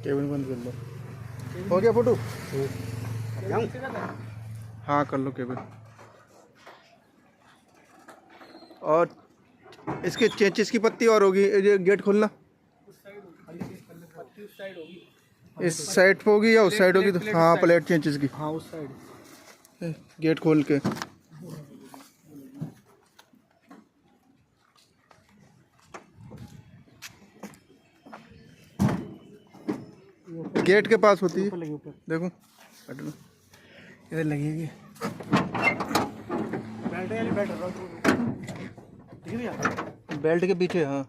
Cabin बंद कर लो। हो गया फोटो? हाँ कर लो केबिन। और इसके चेंचिस की पत्ती और होगी, ये गेट खोलना। इस साइड पे होगी या उस साइड होगी? तो हाँ प्लेट चेंचिस की, हाँ उस साइड। गेट खोल के। गेट के पास होती है, देखो इधर लगेगी। बेल्ट के पीछे, हाँ।